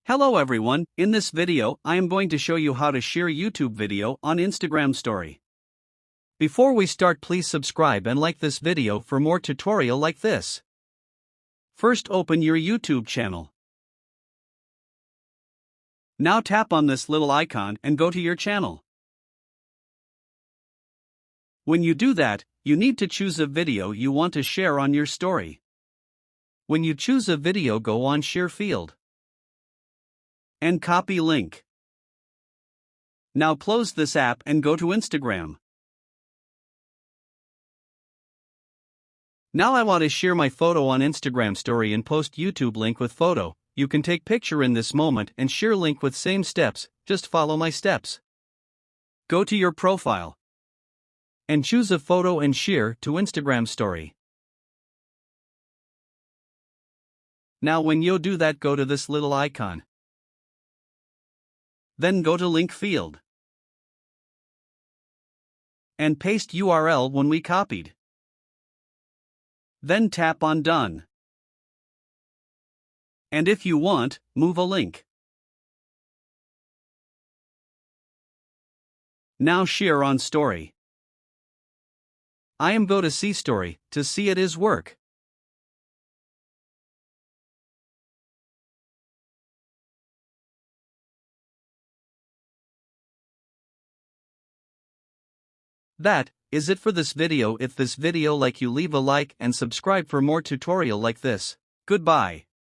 Hello everyone, in this video I am going to show you how to share YouTube video on Instagram story. Before we start, please subscribe and like this video for more tutorial like this. First, open your YouTube channel. Now tap on this little icon and go to your channel. When you do that, you need to choose a video you want to share on your story. When you choose a video, go on Share field and copy link. Now close this app and go to Instagram. Now I want to share my photo on Instagram story and post YouTube link with photo. You can take picture in this moment and share link with same steps, just follow my steps. Go to your profile and choose a photo and share to Instagram story. Now when you do that, go to this little icon. Then go to link field and paste URL when we copied. Then tap on done. And if you want, move a link. Now share on story. I am go to see story to see it is work. That is it for this video. If this video like you, leave a like and subscribe for more tutorial like this. Goodbye.